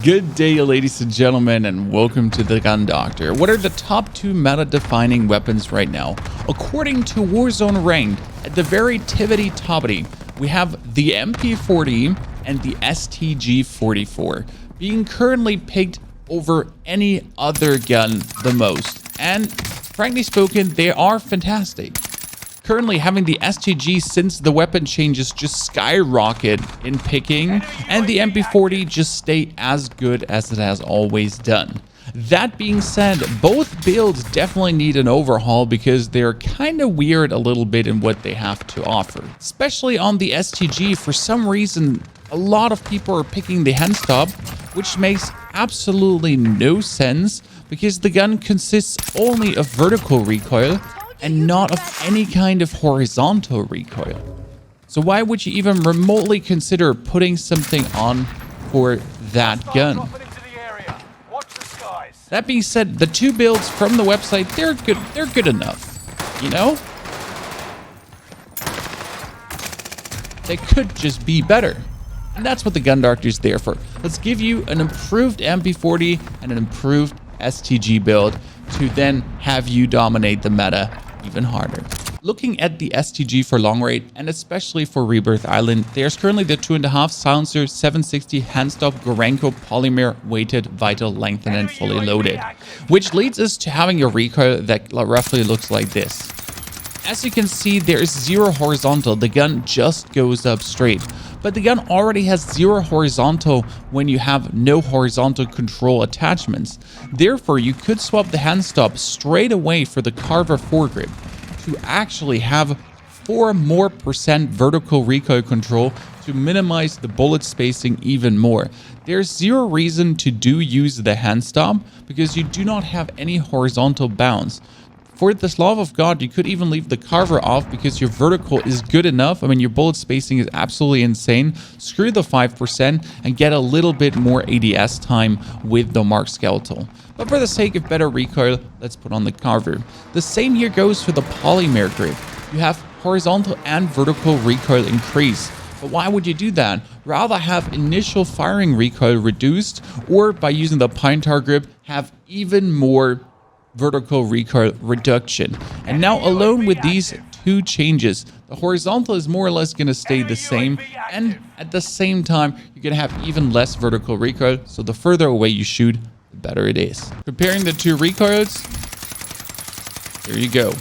Good day, ladies and gentlemen, and welcome to the Gun Doctor. What are the top 2 meta-defining weapons right now? According to Warzone Ranked, at the very tippity-toppity, we have the MP40 and the STG44 being currently picked over any other gun the most. And frankly spoken, they are fantastic. Currently having the STG since the weapon changes just skyrocket in picking, and the MP40 just stay as good as it has always done. That being said, both builds definitely need an overhaul because they're kind of weird a little bit in what they have to offer. Especially on the STG, for some reason, a lot of people are picking the hand stop, which makes absolutely no sense because the gun consists only of vertical recoil and not of any kind of horizontal recoil. So why would you even remotely consider putting something on for that gun? That being said, the 2 builds from the website, they're good enough, you know? They could just be better. And that's what the Gun Doctor is there for. Let's give you an improved MP40 and an improved STG build to then have you dominate the meta even harder. Looking at the STG for long range and especially for Rebirth Island, there's currently the 2.5 silencer 760 handstop Gorenko polymer weighted vital lengthened and fully loaded, which leads us to having a recoil that roughly looks like this. As you can see, there is 0 horizontal. The gun just goes up straight, but the gun already has 0 horizontal when you have no horizontal control attachments. Therefore, you could swap the hand stop straight away for the Carver foregrip to actually have 4% more vertical recoil control to minimize the bullet spacing even more. There's 0 reason to use the hand stop because you do not have any horizontal bounce. For the love of God, you could even leave the Carver off because your vertical is good enough. I mean, your bullet spacing is absolutely insane. Screw the 5% and get a little bit more ADS time with the Mark Skeletal. But for the sake of better recoil, let's put on the Carver. The same here goes for the polymer grip. You have horizontal and vertical recoil increase. But why would you do that? Rather have initial firing recoil reduced, or by using the pine tar grip, have even more vertical recoil reduction. And now alone with these 2 changes, the horizontal is more or less going to stay the same, and at the same time you're going to have even less vertical recoil, so the further away you shoot, the better it is. Comparing the 2 recoils, there you go.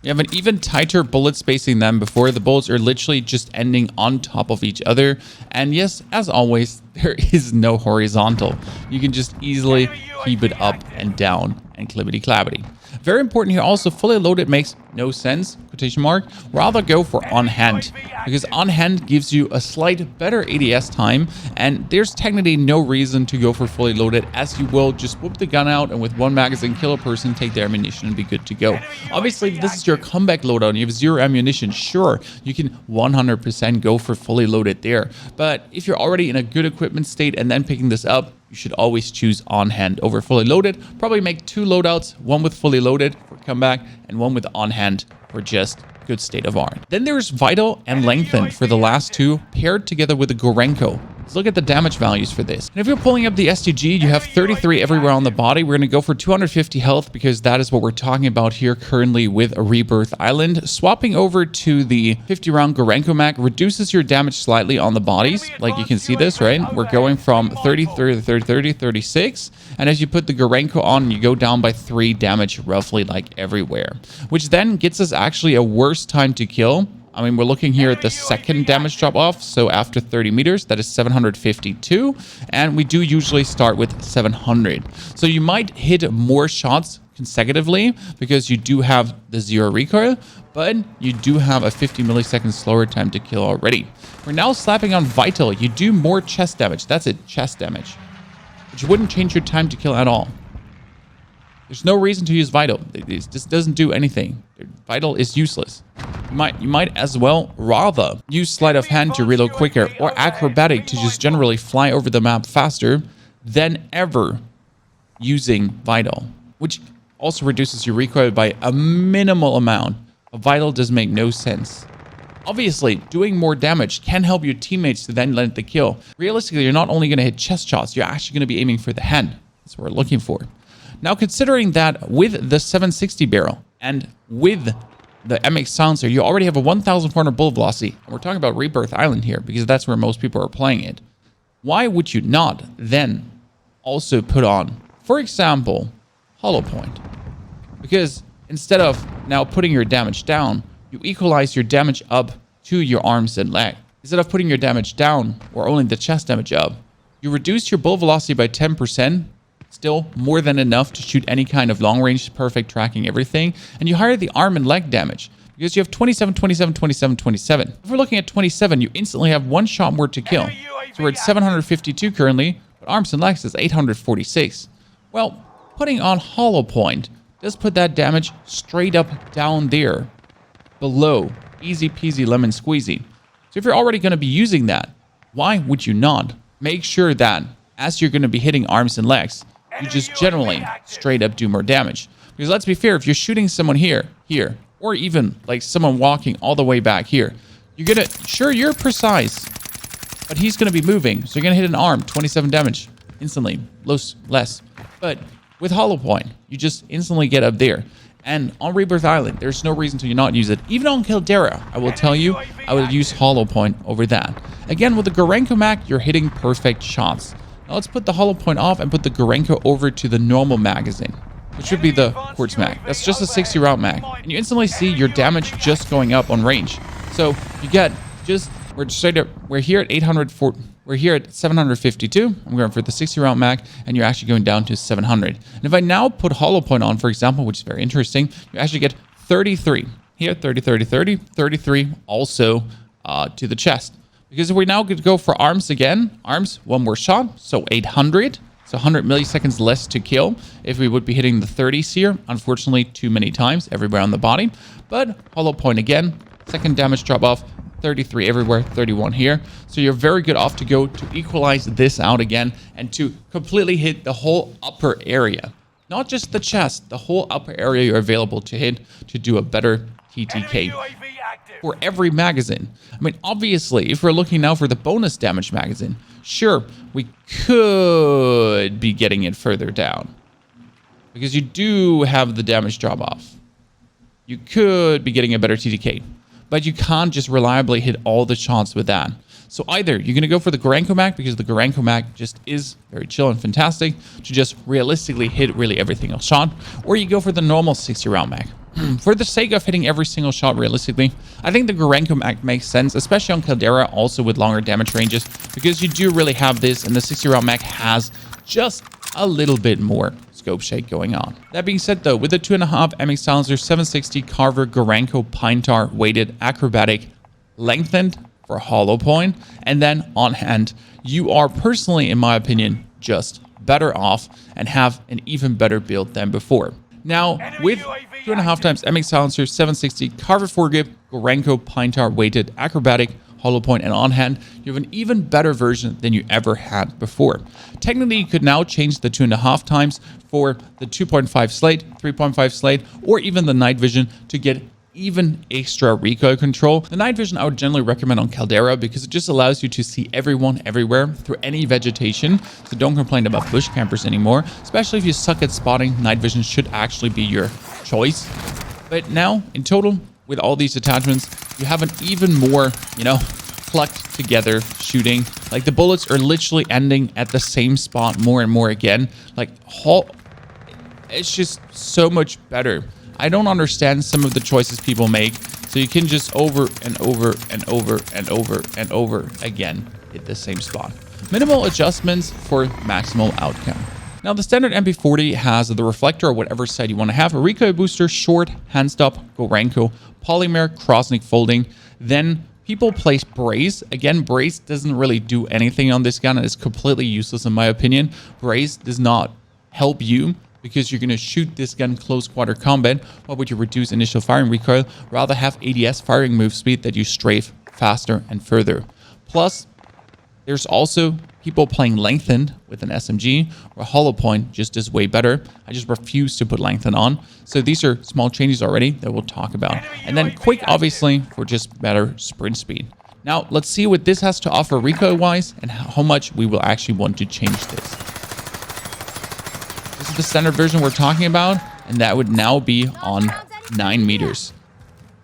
You have an even tighter bullet spacing than before. The bullets are literally just ending on top of each other. And yes, as always, there is no horizontal. You can just easily keep it up and down and clippity-clappity. Very important here also, fully loaded makes no sense, quotation mark. Rather go for on hand, because on hand gives you a slight better ADS time, and there's technically no reason to go for fully loaded, as you will just whip the gun out and with 1 magazine kill a person, take their ammunition and be good to go. Obviously, if this is your comeback loadout and you have 0 ammunition, sure, you can 100% go for fully loaded there. But if you're already in a good equipment state and then picking this up, you should always choose on hand over fully loaded. Probably make 2 loadouts, one with fully loaded for comeback and one with on hand for just good state of arm. Then there's vital and lengthened for the last 2 paired together with the Gorenko. Let's look at the damage values for this. And if you're pulling up the STG, you have 33 everywhere on the body. We're going to go for 250 health because that is what we're talking about here currently with a Rebirth Island. Swapping over to the 50 round Gorenko mag reduces your damage slightly on the bodies. Like you can see this, right? We're going from 30, 30, 30, 30, 36. And as you put the Gorenko on, you go down by 3 damage roughly like everywhere, which then gets us actually a worse time to kill. I mean, we're looking here at the 2nd damage drop off. So after 30 meters, that is 752. And we do usually start with 700. So you might hit more shots consecutively because you do have the 0 recoil, but you do have a 50 milliseconds slower time to kill already. We're now slapping on vital. You do more chest damage. That's it, chest damage, which wouldn't change your time to kill at all. There's no reason to use vital. It just doesn't do anything. Vital is useless. You might as well rather use sleight of hand to reload quicker, or acrobatic to just generally fly over the map faster than ever using vital, which also reduces your recoil by a minimal amount. A vital does make no sense. Obviously, doing more damage can help your teammates to then land the kill. Realistically, you're not only going to hit chest shots, you're actually going to be aiming for the head. That's what we're looking for. Now, considering that with the 760 barrel and with the MX silencer, you already have a 1,400 bullet velocity. And we're talking about Rebirth Island here because that's where most people are playing it. Why would you not then also put on, for example, Hollow Point? Because instead of now putting your damage down, you equalize your damage up to your arms and leg. Instead of putting your damage down or only the chest damage up, you reduce your bullet velocity by 10%, still more than enough to shoot any kind of long range, perfect tracking, everything. And you higher the arm and leg damage because you have 27, 27, 27, 27. If we're looking at 27, you instantly have one shot more to kill. So we're at 752 currently, but arms and legs is 846. Well, putting on Hollow Point does put that damage straight up down there below. Easy peasy lemon squeezy. So if you're already going to be using that, why would you not make sure that as you're going to be hitting arms and legs, you just generally straight up do more damage? Because let's be fair, if you're shooting someone here, or even like someone walking all the way back here, you're going to, sure, you're precise, but he's going to be moving. So you're going to hit an arm, 27 damage instantly, less. But with Hollow Point, you just instantly get up there. And on Rebirth Island, there's no reason to not use it. Even on Caldera, I will tell you, I would use Hollow Point over that. Again, with the Gorenko mag, you're hitting perfect shots. Now let's put the Hollow Point off and put the Gorenko over to the normal magazine, which should be the Quartz mag. That's just a 60 round mag. And you instantly see your damage just going up on range. So you get just, we're here at 804. We're here at 752. I'm going for the 60 round mag, and you're actually going down to 700. And if I now put Hollow Point on, for example, which is very interesting, you actually get 33. Here, 30, 30, 30, 33 also to the chest. Because if we now could go for arms again, arms, one more shot, so 800. So 100 milliseconds less to kill if we would be hitting the 30s here. Unfortunately, too many times everywhere on the body. But Hollow Point again, second damage drop off, 33 everywhere, 31 here. So you're very good off to go to equalize this out again and to completely hit the whole upper area. Not just the chest, the whole upper area you're available to hit to do a better TTK for every magazine. I mean, obviously, if we're looking now for the bonus damage magazine, sure, we could be getting it further down because you do have the damage drop off. You could be getting a better TTK. But you can't just reliably hit all the shots with that. So either you're going to go for the Gorenko mag because the Gorenko mag just is very chill and fantastic to just realistically hit really every single shot, or you go for the normal 60 round mag. For the sake of hitting every single shot realistically, I think the Gorenko mag makes sense, especially on Caldera, also with longer damage ranges, because you do really have this, and the 60 round mag has just a little bit more scope shake going on. That being said though, with the 2.5 MX silencer, 760 Carver Gorenko Pine Tar weighted acrobatic lengthened for Hollow Point, and then on hand, you are personally, in my opinion, just better off and have an even better build than before. Now, with 2.5 times MX silencer, 760 Carver foregrip Gorenko Pine Tar weighted acrobatic Hollow Point, and on hand, you have an even better version than you ever had before. Technically, you could now change the 2.5 times for the 2.5 slate, 3.5 slate, or even the night vision to get even extra recoil control. The night vision I would generally recommend on Caldera because it just allows you to see everyone everywhere through any vegetation. So don't complain about bush campers anymore, especially if you suck at spotting. Night vision should actually be your choice. But now, in total, with all these attachments, you have an even more, plucked together shooting. Like the bullets are literally ending at the same spot more and more again. Like, it's just so much better. I don't understand some of the choices people make. So you can just over and over and over and over and over again hit the same spot. Minimal adjustments for maximal outcome. Now the standard MP40 has the reflector or whatever side you want to have, a recoil booster, short, hand stop, Gorenko, polymer, crossnick folding. Then people place brace. Again, brace doesn't really do anything on this gun. It's completely useless in my opinion. Brace does not help you because you're going to shoot this gun close quarter combat. Why would you reduce initial firing recoil? Rather have ADS firing move speed that you strafe faster and further. Plus, There's also people playing lengthened with an SMG, or hollow point just is way better. I just refuse to put lengthened on. So these are small changes already that we'll talk about. And then quick, obviously, for just better sprint speed. Now, let's see what this has to offer recoil-wise and how much we will actually want to change this. This is the standard version we're talking about, and that would now be on 9 meters.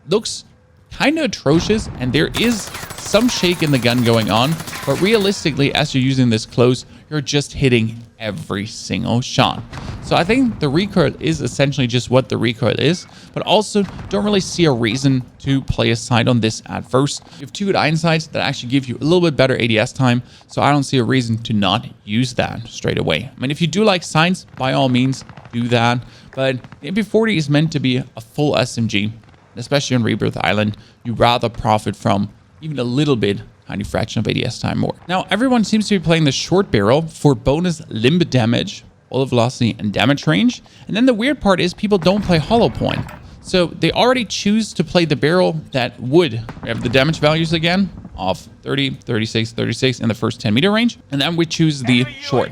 Looks kind of atrocious, and there is some shake in the gun going on, but realistically, as you're using this close, you're just hitting every single shot. So I think the recoil is essentially just what the recoil is, but also don't really see a reason to play a sight on this at first. You have 2 good iron sights that actually give you a little bit better ADS time, so I don't see a reason to not use that straight away. I mean, if you do like sights, by all means, do that, but the MP40 is meant to be a full SMG, especially on Rebirth Island. You'd rather profit from even a little bit, tiny fraction of ADS time more. Now, everyone seems to be playing the short barrel for bonus limb damage, bullet velocity, and damage range. And then the weird part is people don't play hollow point. So they already choose to play the barrel that would have the damage values again of 30, 36, 36 in the first 10 meter range. And then we choose the short,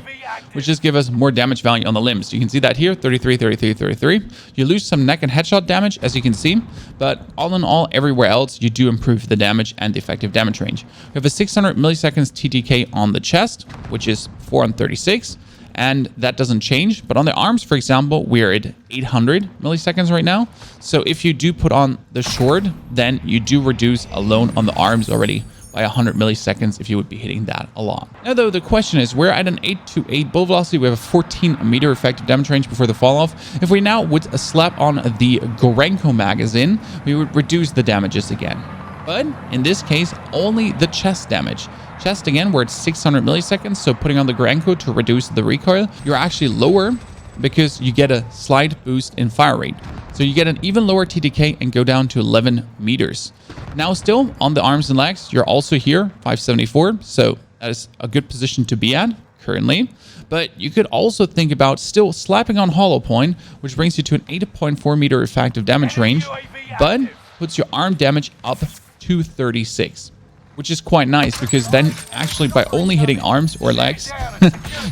which just give us more damage value on the limbs. You can see that here, 33, 33, 33. You lose some neck and headshot damage, as you can see, but all in all, everywhere else, you do improve the damage and the effective damage range. We have a 600 milliseconds TTK on the chest, which is 4 on 36, and that doesn't change. But on the arms, for example, we're at 800 milliseconds right now. So if you do put on the short, then you do reduce alone on the arms already by 100 milliseconds if you would be hitting that a lot. Now though, the question is, we're at an 828 bullet velocity. We have a 14 meter effective damage range before the fall off. If we now would slap on the Gorenko magazine, we would reduce the damages again. But in this case, only the chest damage. Chest again, we're at 600 milliseconds. So putting on the Gorenko to reduce the recoil, you're actually lower because you get a slight boost in fire rate. So you get an even lower TTK and go down to 11 meters. Now still on the arms and legs, you're also here, 574. So that is a good position to be at currently. But you could also think about still slapping on hollow point, which brings you to an 8.4 meter effective damage range, but puts your arm damage up to 36. Which is quite nice, because then actually by only hitting arms or legs,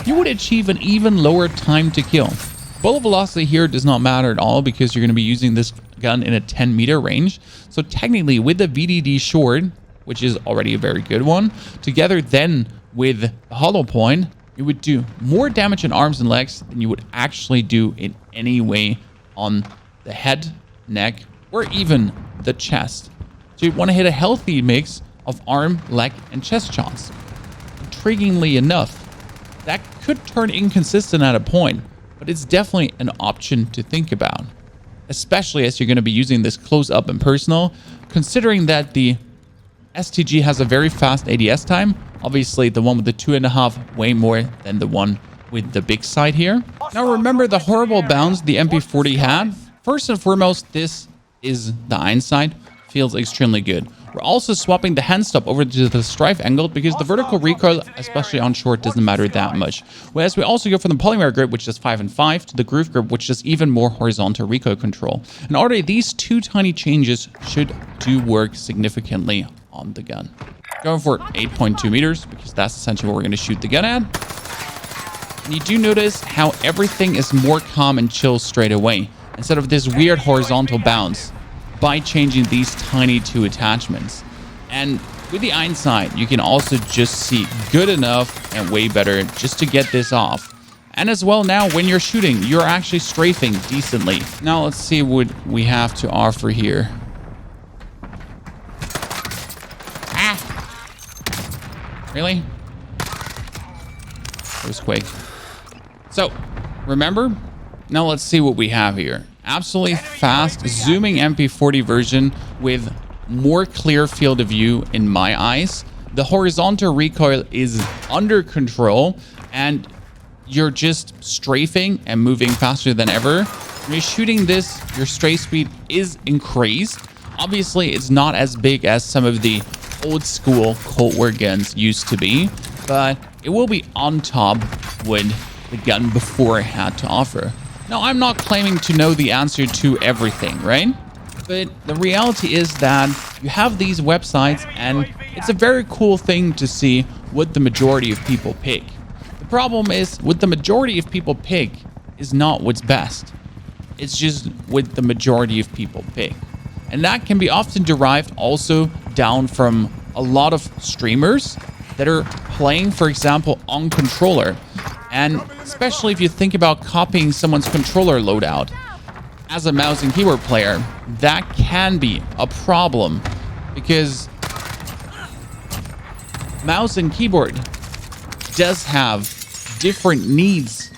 you would achieve an even lower time to kill. Bullet velocity here does not matter at all because you're going to be using this gun in a 10 meter range. So technically with the VDD short, which is already a very good one, together then with the hollow point, you would do more damage in arms and legs than you would actually do in any way on the head, neck, or even the chest. So you want to hit a healthy mix of arm, leg, and chest shots. Intriguingly enough, that could turn inconsistent at a point, but it's definitely an option to think about, especially as you're going to be using this close up and personal, considering that the STG has a very fast ADS time. Obviously, the one with the 2.5 way more than the one with the big sight here. Now, remember the horrible bounce the MP40 had? First and foremost, this is the iron sight. Feels extremely good. We're also swapping the hand stop over to the strife angle because the vertical recoil, especially on short, doesn't matter that much. Whereas we also go from the polymer grip, which does 5 and 5, to the groove grip, which does even more horizontal recoil control. And already these 2 tiny changes should do work significantly on the gun. Going for 8.2 meters because that's essentially what we're going to shoot the gun at. And you do notice how everything is more calm and chill straight away instead of this weird horizontal bounce, by changing these tiny 2 attachments. And with the iron sight, you can also just see good enough and way better just to get this off. And as well, now when you're shooting, you're actually strafing decently. Now let's see what we have to offer here. Really? It was quick. So remember, now let's see what we have here. Absolutely fast zooming MP40 version with more clear field of view in my eyes. The horizontal recoil is under control and you're just strafing and moving faster than ever. When you're shooting this, your strafe speed is increased. Obviously, it's not as big as some of the old school Cold War guns used to be, but it will be on top what the gun before had to offer. Now, I'm not claiming to know the answer to everything, right? But the reality is that you have these websites and it's a very cool thing to see what the majority of people pick. The problem is what the majority of people pick is not what's best. It's just what the majority of people pick. And that can be often derived also down from a lot of streamers that are playing, for example, on controller. And especially if you think about copying someone's controller loadout as a mouse and keyboard player, that can be a problem because mouse and keyboard does have different needs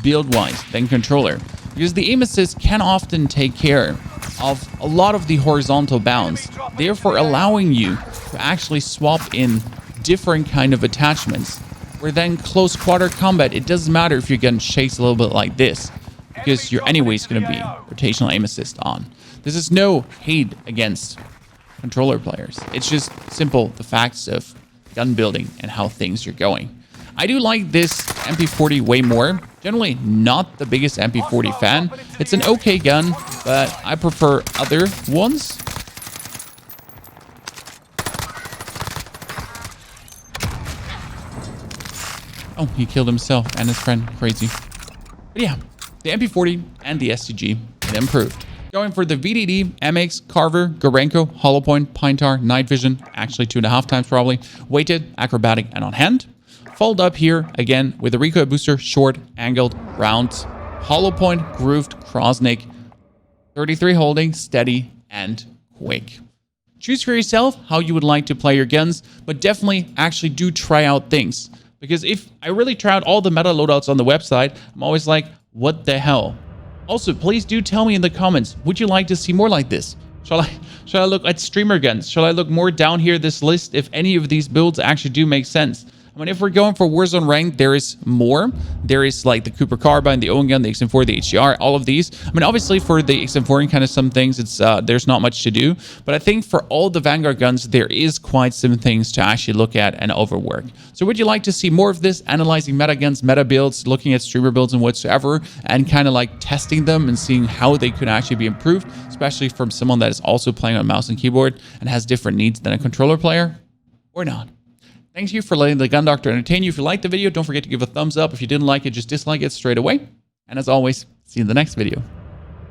build-wise than controller, because the aim assist can often take care of a lot of the horizontal bounds, therefore allowing you to actually swap in different kind of attachments, where then close quarter combat, it doesn't matter if you're getting chased a little bit like this, because you're anyways going to be rotational aim assist on. This is no hate against controller players. It's just simple the facts of gun building and how things are going. I do like this MP40 way more. Generally not the biggest MP40 fan. It's an okay gun, but I prefer other ones. Oh, he killed himself and his friend. Crazy. But yeah, the MP40 and the STG, it improved. Going for the VDD, MX, Carver, Gorenko, Hollow Point, Pine Tar, Night Vision, actually 2.5 times probably, weighted, acrobatic, and on hand. Fold up here again with a recoil booster, short, angled, round, Hollow Point, grooved, crossnick, 33 holding, steady, and quick. Choose for yourself how you would like to play your guns, but definitely actually do try out things. Because if I really try out all the meta loadouts on the website, I'm always like, what the hell? Also, please do tell me in the comments, would you like to see more like this? Shall I look at streamer guns? Shall I look more down here this list if any of these builds actually do make sense? I mean, if we're going for Warzone rank, there is more. There is like the Cooper Carbine, the Owen gun, the XM4, the HDR, all of these. I mean, obviously for the XM4 and kind of some things, it's there's not much to do. But I think for all the Vanguard guns, there is quite some things to actually look at and overwork. So would you like to see more of this, analyzing meta guns, meta builds, looking at streamer builds and whatsoever, and kind of like testing them and seeing how they could actually be improved, especially from someone that is also playing on mouse and keyboard and has different needs than a controller player, or not? Thank you for letting the Gun Doctor entertain you. If you liked the video, don't forget to give a thumbs up. If you didn't like it, just dislike it straight away. And as always, see you in the next video.